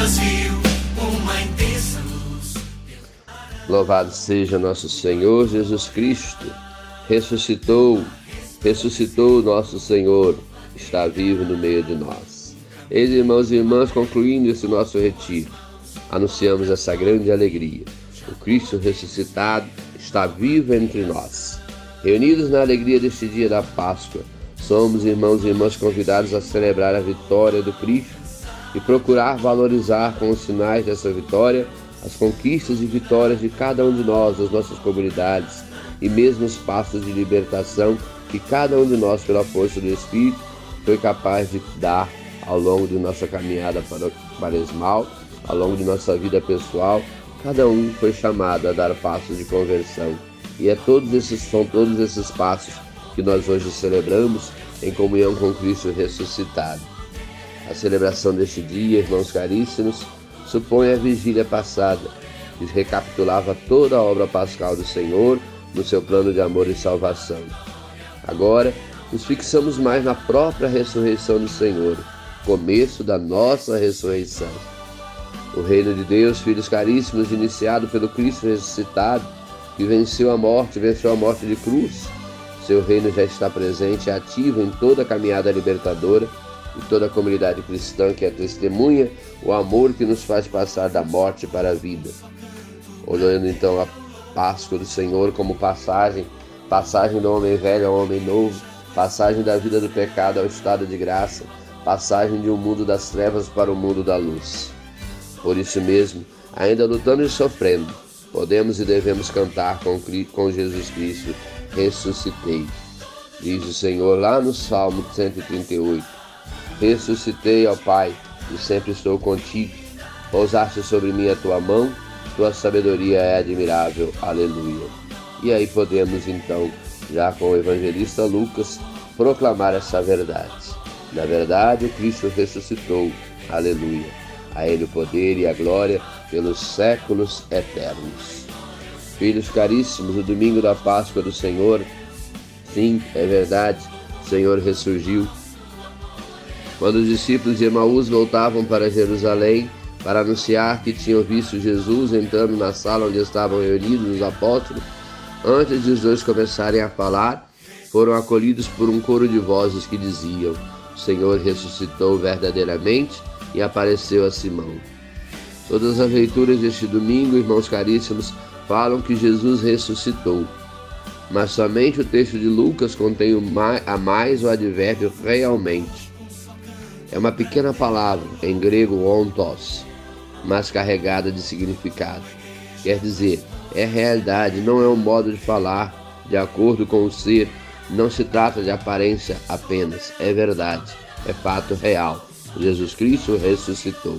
trevas viu uma intensa luz. Louvado seja nosso Senhor Jesus Cristo. Ressuscitou nosso Senhor, está vivo no meio de nós. Eis, irmãos e irmãs, concluindo esse nosso retiro, anunciamos essa grande alegria. O Cristo ressuscitado está vivo entre nós. Reunidos na alegria deste dia da Páscoa, somos, irmãos e irmãs, convidados a celebrar a vitória do Cristo e procurar valorizar com os sinais dessa vitória as conquistas e vitórias de cada um de nós, das nossas comunidades, e mesmo os passos de libertação que cada um de nós, pela força do Espírito, foi capaz de dar ao longo de nossa caminhada quaresmal, ao longo de nossa vida pessoal. Cada um foi chamado a dar passos de conversão. E são todos esses passos que nós hoje celebramos em comunhão com Cristo ressuscitado. A celebração deste dia, irmãos caríssimos, supõe a vigília passada, que recapitulava toda a obra pascal do Senhor no seu plano de amor e salvação. Agora, nos fixamos mais na própria ressurreição do Senhor, começo da nossa ressurreição. O reino de Deus, filhos caríssimos, iniciado pelo Cristo ressuscitado, que venceu a morte de cruz, seu reino já está presente e ativo em toda a caminhada libertadora e toda a comunidade cristã que testemunha o amor que nos faz passar da morte para a vida. Olhando então a Páscoa do Senhor como passagem do homem velho ao homem novo, passagem da vida do pecado ao estado de graça, passagem de um mundo das trevas para o mundo da luz. Por isso mesmo, ainda lutando e sofrendo, podemos e devemos cantar com Jesus Cristo, ressuscitei. Diz o Senhor lá no Salmo 138, ressuscitei, ó Pai, e sempre estou contigo. Pousaste sobre mim a tua mão, tua sabedoria é admirável. Aleluia. E aí podemos então, já com o evangelista Lucas, proclamar essa verdade. Na verdade, o Cristo ressuscitou. Aleluia. A Ele o poder e a glória pelos séculos eternos. Filhos caríssimos, o domingo da Páscoa do Senhor, sim, é verdade, o Senhor ressurgiu. Quando os discípulos de Emaús voltavam para Jerusalém para anunciar que tinham visto Jesus entrando na sala onde estavam reunidos os apóstolos, antes de os dois começarem a falar, foram acolhidos por um coro de vozes que diziam: o Senhor ressuscitou verdadeiramente e apareceu a Simão. Todas as leituras deste domingo, irmãos caríssimos, falam que Jesus ressuscitou, mas somente o texto de Lucas contém a mais o advérbio realmente. É uma pequena palavra, em grego ontos, mas carregada de significado. Quer dizer, é realidade, não é um modo de falar de acordo com o ser, não se trata de aparência apenas, é verdade, é fato real. Jesus Cristo ressuscitou.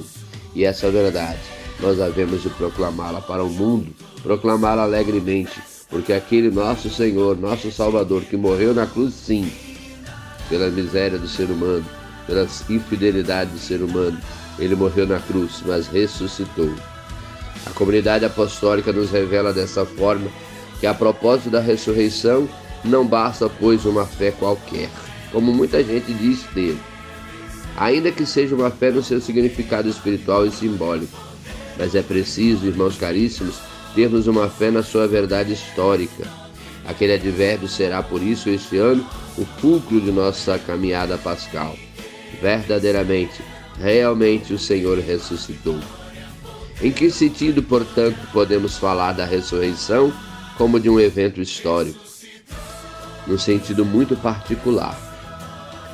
E essa verdade, nós havemos de proclamá-la para o mundo, proclamá-la alegremente, porque aquele nosso Senhor, nosso Salvador, que morreu na cruz, sim, pela miséria do ser humano, pela infidelidade do ser humano, ele morreu na cruz, mas ressuscitou. A comunidade apostólica nos revela dessa forma que, a propósito da ressurreição, não basta, pois, uma fé qualquer, como muita gente diz ter, ainda que seja uma fé no seu significado espiritual e simbólico, mas é preciso, irmãos caríssimos, termos uma fé na sua verdade histórica. Aquele advérbio será, por isso, este ano, o fulcro de nossa caminhada pascal. Verdadeiramente, realmente o Senhor ressuscitou. Em que sentido, portanto, podemos falar da ressurreição como de um evento histórico? Num sentido muito particular.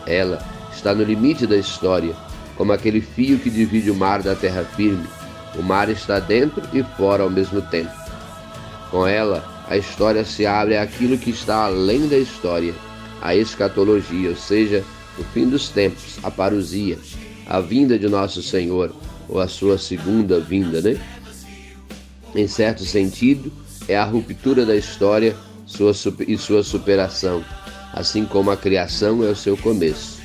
Ela está no limite da história, como aquele fio que divide o mar da terra firme. O mar está dentro e fora ao mesmo tempo. Com ela, a história se abre àquilo que está além da história, a escatologia, ou seja, o fim dos tempos, a parousia, a vinda de nosso Senhor, ou a sua segunda vinda, Em certo sentido, é a ruptura da história e sua superação, assim como a criação é o seu começo.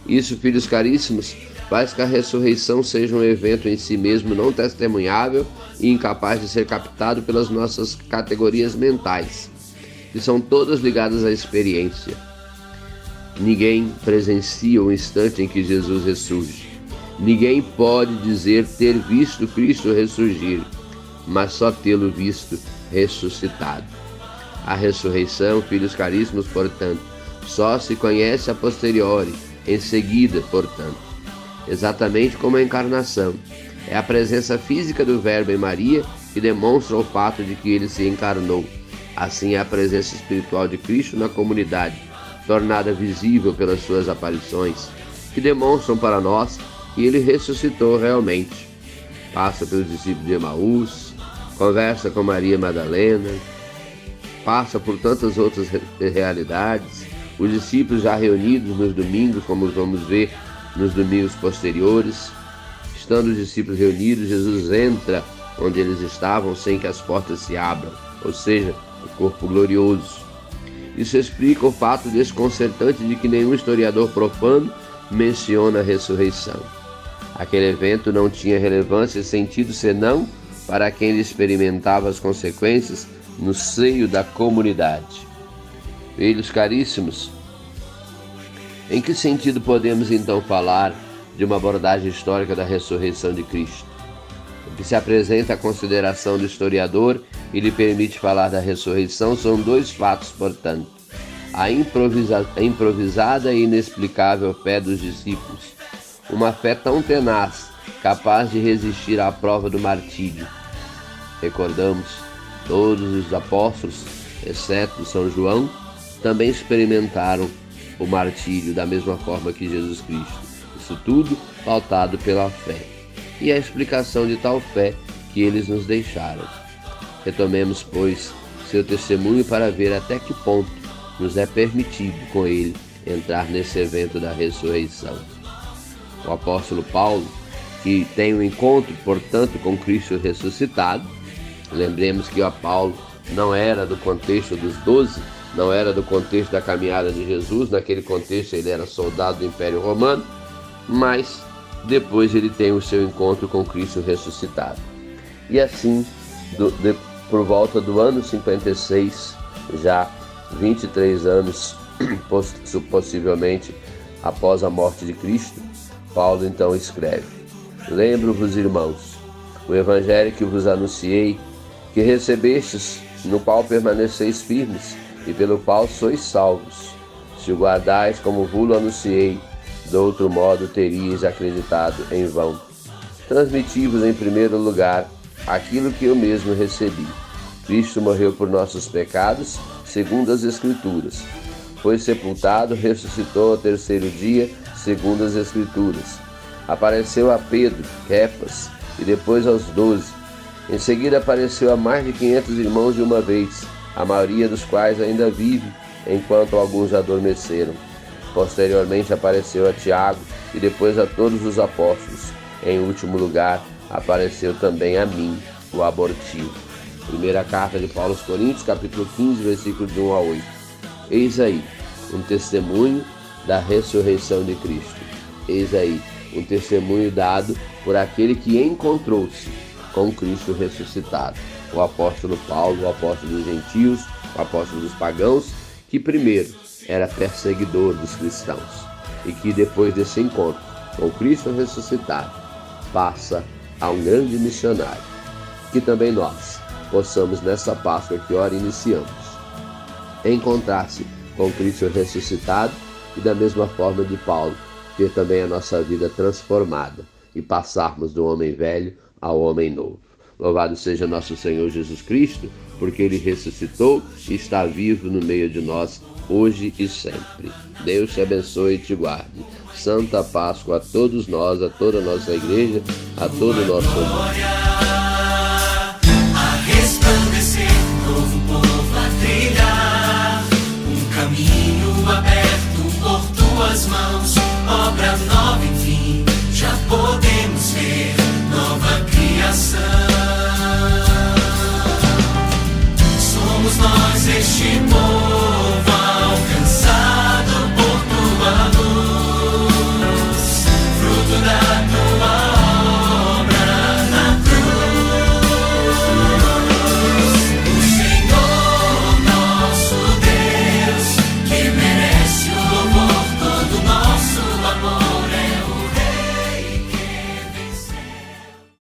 Isso, filhos caríssimos, faz que a ressurreição seja um evento em si mesmo não testemunhável e incapaz de ser captado pelas nossas categorias mentais, que são todas ligadas à experiência. Ninguém presencia o instante em que Jesus ressurge. Ninguém pode dizer ter visto Cristo ressurgir, mas só tê-lo visto ressuscitado. A ressurreição, filhos caríssimos, portanto, só se conhece a posteriori, em seguida, portanto. Exatamente como a encarnação. É a presença física do Verbo em Maria que demonstra o fato de que ele se encarnou. Assim é a presença espiritual de Cristo na comunidade, tornada visível pelas suas aparições, que demonstram para nós que ele ressuscitou realmente. Passa pelos discípulos de Emaús, conversa com Maria Madalena, passa por tantas outras realidades. Os discípulos já reunidos nos domingos, como vamos ver nos domingos posteriores. Estando os discípulos reunidos, Jesus entra onde eles estavam sem que as portas se abram, ou seja, o corpo glorioso. Isso explica o fato desconcertante de que nenhum historiador profano menciona a ressurreição. Aquele evento não tinha relevância e sentido senão para quem experimentava as consequências no seio da comunidade. Filhos caríssimos, em que sentido podemos então falar de uma abordagem histórica da ressurreição de Cristo? O que se apresenta à consideração do historiador e lhe permite falar da ressurreição são dois fatos, portanto: a improvisada e inexplicável fé dos discípulos, uma fé tão tenaz, capaz de resistir à prova do martírio. Recordamos, todos os apóstolos, exceto São João, também experimentaram o martírio da mesma forma que Jesus Cristo. Isso tudo pautado pela fé. E a explicação de tal fé que eles nos deixaram. Retomemos, pois, seu testemunho para ver até que ponto nos é permitido com ele entrar nesse evento da ressurreição. O apóstolo Paulo, que tem um encontro, portanto, com Cristo ressuscitado, lembremos que o Paulo não era do contexto dos 12, não era do contexto da caminhada de Jesus, naquele contexto ele era soldado do Império Romano, mas depois ele tem o seu encontro com Cristo ressuscitado. E assim, por volta do ano 56, já 23 anos possivelmente após a morte de Cristo, Paulo então escreve: Lembro-vos, irmãos, o evangelho que vos anunciei, que recebestes, no qual permaneceis firmes, e pelo qual sois salvos, se o guardais como vos anunciei, de outro modo teríeis acreditado em vão. Transmiti-vos em primeiro lugar aquilo que eu mesmo recebi. Cristo morreu por nossos pecados, segundo as Escrituras. Foi sepultado, ressuscitou ao terceiro dia, segundo as Escrituras. Apareceu a Pedro, Kefas, e depois aos 12. Em seguida apareceu a mais de 500 irmãos de uma vez, a maioria dos quais ainda vive, enquanto alguns já adormeceram. Posteriormente apareceu a Tiago e depois a todos os apóstolos. Em último lugar, apareceu também a mim, o abortivo. Primeira carta de Paulo aos Coríntios, capítulo 15, versículos de 1 a 8. Eis aí um testemunho da ressurreição de Cristo. Eis aí um testemunho dado por aquele que encontrou-se com Cristo ressuscitado. O apóstolo Paulo, o apóstolo dos gentios, o apóstolo dos pagãos, que primeiro era perseguidor dos cristãos e que depois desse encontro com Cristo ressuscitado passa a um grande missionário. Que também nós possamos nessa Páscoa que ora iniciamos encontrar-se com Cristo ressuscitado e da mesma forma de Paulo ter também a nossa vida transformada e passarmos do homem velho ao homem novo. Louvado seja nosso Senhor Jesus Cristo, porque Ele ressuscitou e está vivo no meio de nós, hoje e sempre. Deus te abençoe e te guarde. Santa Páscoa a todos nós, a toda a nossa igreja, a todo o nosso mundo.